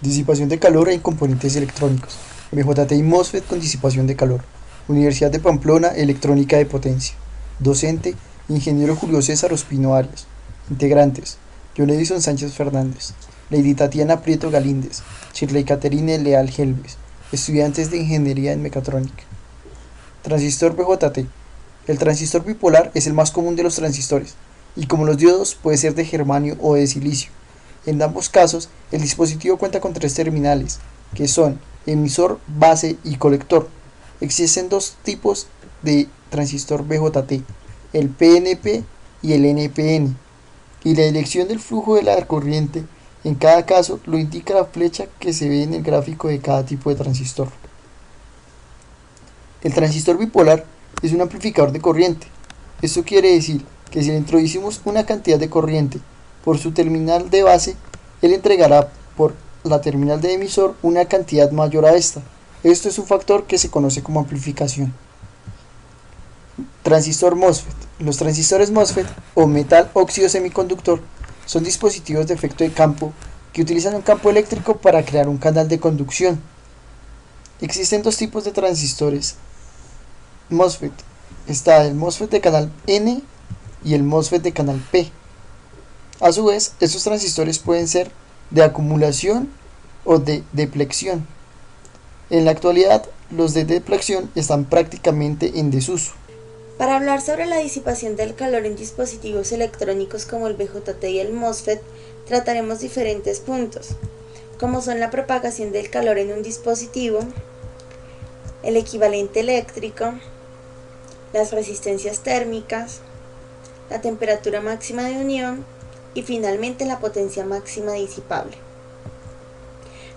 Disipación de calor en componentes electrónicos. MJTI MOSFET con disipación de calor. Universidad de Pamplona, Electrónica de Potencia. Docente, Ingeniero Julio César Ospino Arias. Integrantes, John Edison Sánchez Fernández, Lady Tatiana Prieto Galíndez, Shirley Caterine Leal Helves. Estudiantes de Ingeniería en Mecatrónica. Transistor BJT. El transistor bipolar es el más común de los transistores, y como los diodos puede ser de germanio o de silicio. En ambos casos, el dispositivo cuenta con tres terminales, que son emisor, base y colector. Existen dos tipos de transistor BJT, el PNP y el NPN, y la dirección del flujo de la corriente en cada caso lo indica la flecha que se ve en el gráfico de cada tipo de transistor. El transistor bipolar es un amplificador de corriente. Esto quiere decir que si le introducimos una cantidad de corriente por su terminal de base, él entregará por la terminal de emisor una cantidad mayor a esta. Esto es un factor que se conoce como amplificación. Transistor MOSFET. Los transistores MOSFET o metal óxido semiconductor son dispositivos de efecto de campo que utilizan un campo eléctrico para crear un canal de conducción. Existen dos tipos de transistores MOSFET. Está el MOSFET de canal N y el MOSFET de canal P. A su vez, estos transistores pueden ser de acumulación o de depleción. En la actualidad, los de depleción están prácticamente en desuso. Para hablar sobre la disipación del calor en dispositivos electrónicos como el BJT y el MOSFET, trataremos diferentes puntos, como son la propagación del calor en un dispositivo, el equivalente eléctrico, las resistencias térmicas, la temperatura máxima de unión y finalmente la potencia máxima disipable.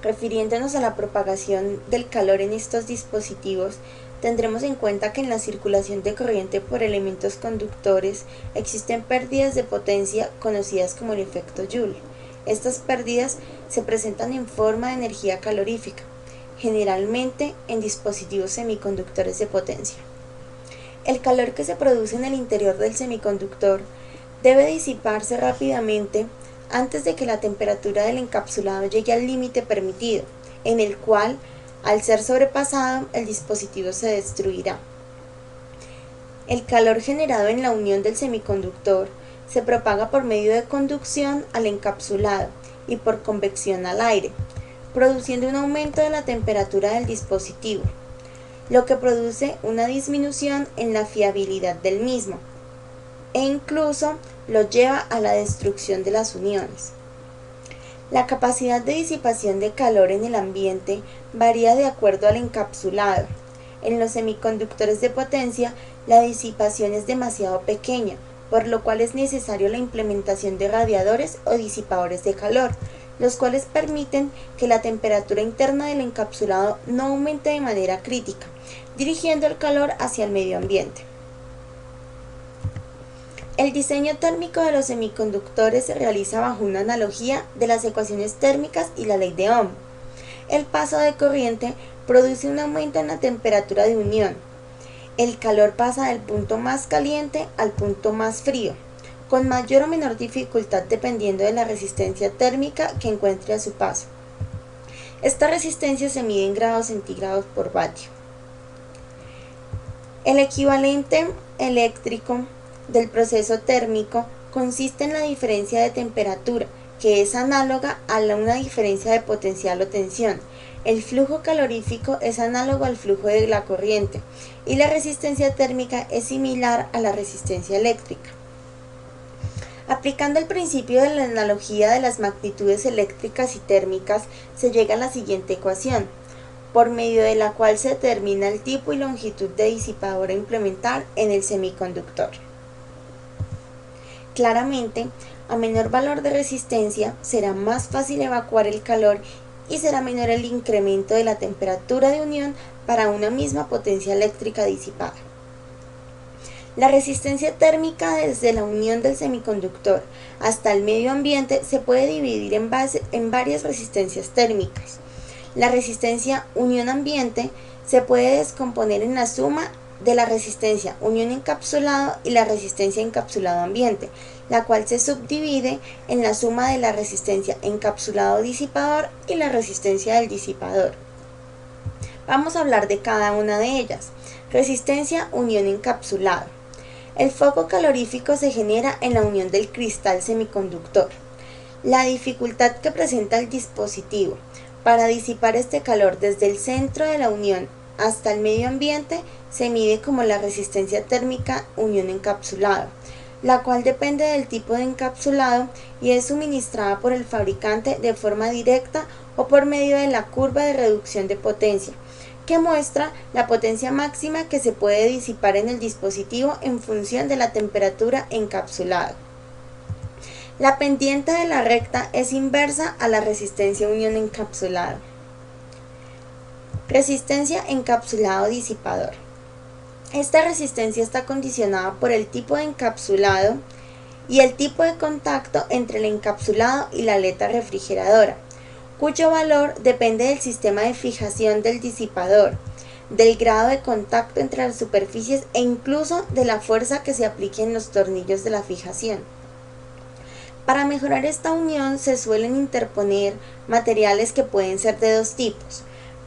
Refiriéndonos a la propagación del calor en estos dispositivos, tendremos en cuenta que en la circulación de corriente por elementos conductores existen pérdidas de potencia conocidas como el efecto Joule. Estas pérdidas se presentan en forma de energía calorífica, generalmente en dispositivos semiconductores de potencia. El calor que se produce en el interior del semiconductor debe disiparse rápidamente antes de que la temperatura del encapsulado llegue al límite permitido, en el cual, al ser sobrepasado, el dispositivo se destruirá. El calor generado en la unión del semiconductor se propaga por medio de conducción al encapsulado y por convección al aire, produciendo un aumento de la temperatura del dispositivo, lo que produce una disminución en la fiabilidad del mismo e incluso lo lleva a la destrucción de las uniones. La capacidad de disipación de calor en el ambiente varía de acuerdo al encapsulado. En los semiconductores de potencia, la disipación es demasiado pequeña, por lo cual es necesario la implementación de radiadores o disipadores de calor, los cuales permiten que la temperatura interna del encapsulado no aumente de manera crítica, dirigiendo el calor hacia el medio ambiente. El diseño térmico de los semiconductores se realiza bajo una analogía de las ecuaciones térmicas y la ley de Ohm. El paso de corriente produce un aumento en la temperatura de unión. El calor pasa del punto más caliente al punto más frío, con mayor o menor dificultad dependiendo de la resistencia térmica que encuentre a su paso. Esta resistencia se mide en grados centígrados por vatio. El equivalente eléctrico del proceso térmico consiste en la diferencia de temperatura, que es análoga a una diferencia de potencial o tensión. El flujo calorífico es análogo al flujo de la corriente y la resistencia térmica es similar a la resistencia eléctrica. Aplicando el principio de la analogía de las magnitudes eléctricas y térmicas, se llega a la siguiente ecuación, por medio de la cual se determina el tipo y longitud de disipador a implementar en el semiconductor. Claramente, a menor valor de resistencia, será más fácil evacuar el calor y será menor el incremento de la temperatura de unión para una misma potencia eléctrica disipada. La resistencia térmica desde la unión del semiconductor hasta el medio ambiente se puede dividir en varias resistencias térmicas. La resistencia unión ambiente se puede descomponer en la suma de la resistencia unión encapsulado y la resistencia encapsulado ambiente, la cual se subdivide en la suma de la resistencia encapsulado disipador y la resistencia del disipador. Vamos a hablar de cada una de ellas. Resistencia unión encapsulado. El foco calorífico se genera en la unión del cristal semiconductor. La dificultad que presenta el dispositivo para disipar este calor desde el centro de la unión hasta el medio ambiente se mide como la resistencia térmica unión encapsulado, la cual depende del tipo de encapsulado y es suministrada por el fabricante de forma directa o por medio de la curva de reducción de potencia, que muestra la potencia máxima que se puede disipar en el dispositivo en función de la temperatura encapsulada. La pendiente de la recta es inversa a la resistencia unión encapsulada. Resistencia encapsulado disipador. Esta resistencia está condicionada por el tipo de encapsulado y el tipo de contacto entre el encapsulado y la aleta refrigeradora, cuyo valor depende del sistema de fijación del disipador, del grado de contacto entre las superficies e incluso de la fuerza que se aplique en los tornillos de la fijación. Para mejorar esta unión se suelen interponer materiales que pueden ser de dos tipos.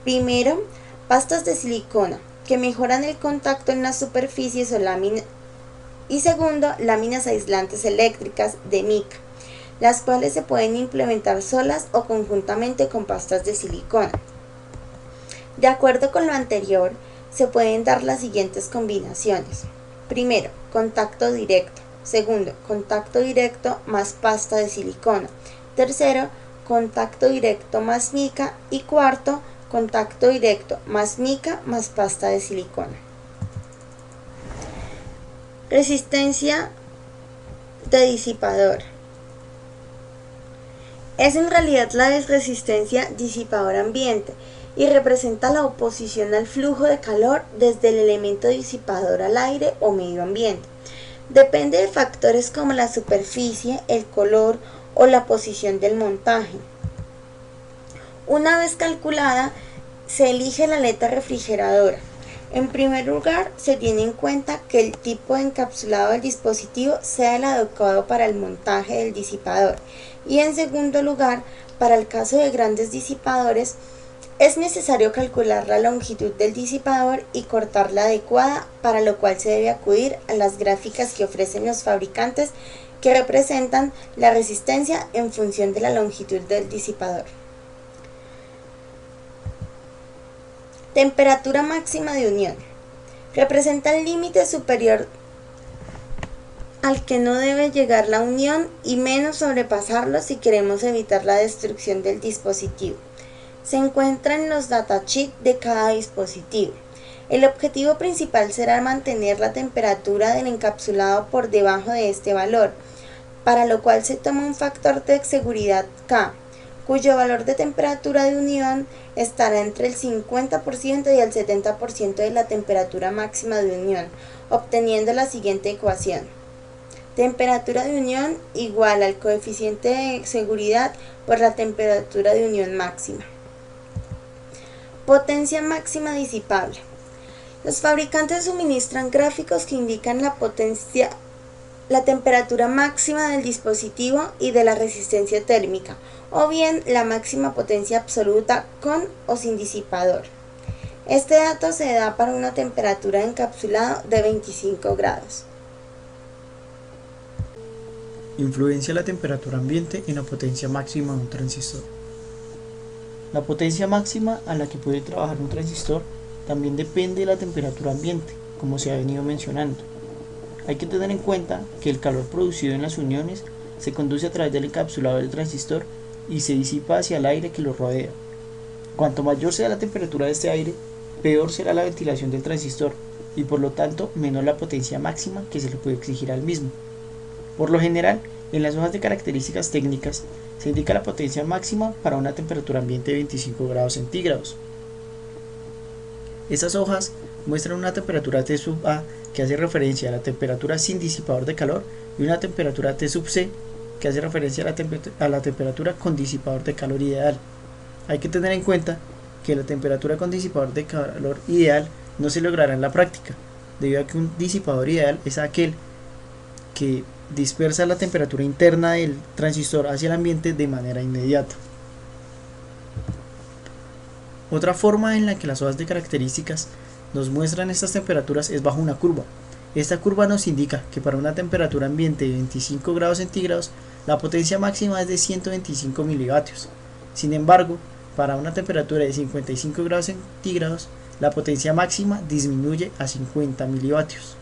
Primero, pastas de silicona, que mejoran el contacto en las superficies o láminas. Y segundo, láminas aislantes eléctricas de mica, las cuales se pueden implementar solas o conjuntamente con pastas de silicona. De acuerdo con lo anterior, se pueden dar las siguientes combinaciones. Primero, contacto directo. Segundo, contacto directo más pasta de silicona. Tercero, contacto directo más mica. Y cuarto, contacto directo más mica más pasta de silicona. Resistencia de disipador. Es en realidad la resistencia disipador ambiente y representa la oposición al flujo de calor desde el elemento disipador al aire o medio ambiente. Depende de factores como la superficie, el color o la posición del montaje. Una vez calculada, se elige la aleta refrigeradora. En primer lugar, se tiene en cuenta que el tipo de encapsulado del dispositivo sea el adecuado para el montaje del disipador. Y en segundo lugar, para el caso de grandes disipadores, es necesario calcular la longitud del disipador y cortar la adecuada, para lo cual se debe acudir a las gráficas que ofrecen los fabricantes que representan la resistencia en función de la longitud del disipador. Temperatura máxima de unión. Representa el límite superior al que no debe llegar la unión y menos sobrepasarlo si queremos evitar la destrucción del dispositivo. Se encuentra en los datasheets de cada dispositivo. El objetivo principal será mantener la temperatura del encapsulado por debajo de este valor, para lo cual se toma un factor de seguridad K, cuyo valor de temperatura de unión estará entre el 50% y el 70% de la temperatura máxima de unión, obteniendo la siguiente ecuación. Temperatura de unión igual al coeficiente de seguridad por la temperatura de unión máxima. Potencia máxima disipable. Los fabricantes suministran gráficos que indican la temperatura máxima del dispositivo y de la resistencia térmica, o bien la máxima potencia absoluta con o sin disipador. Este dato se da para una temperatura de encapsulado de 25 grados. Influencia la temperatura ambiente en la potencia máxima de un transistor. La potencia máxima a la que puede trabajar un transistor también depende de la temperatura ambiente, como se ha venido mencionando. Hay que tener en cuenta que el calor producido en las uniones se conduce a través del encapsulado del transistor y se disipa hacia el aire que lo rodea. Cuanto mayor sea la temperatura de este aire, peor será la ventilación del transistor y por lo tanto menor la potencia máxima que se le puede exigir al mismo. Por lo general, en las hojas de características técnicas se indica la potencia máxima para una temperatura ambiente de 25 grados centígrados. Estas hojas muestran una temperatura T sub A que hace referencia a la temperatura sin disipador de calor y una temperatura T sub C que hace referencia a la temperatura con disipador de calor ideal. Hay que tener en cuenta que la temperatura con disipador de calor ideal no se logrará en la práctica, debido a que un disipador ideal es aquel que dispersa la temperatura interna del transistor hacia el ambiente de manera inmediata. Otra forma en la que las hojas de características nos muestran estas temperaturas es bajo una curva. Esta curva nos indica que para una temperatura ambiente de 25 grados centígrados la potencia máxima es de 125 milivatio. Sin embargo, para una temperatura de 55 grados centígrados la potencia máxima disminuye a 50 milivatios.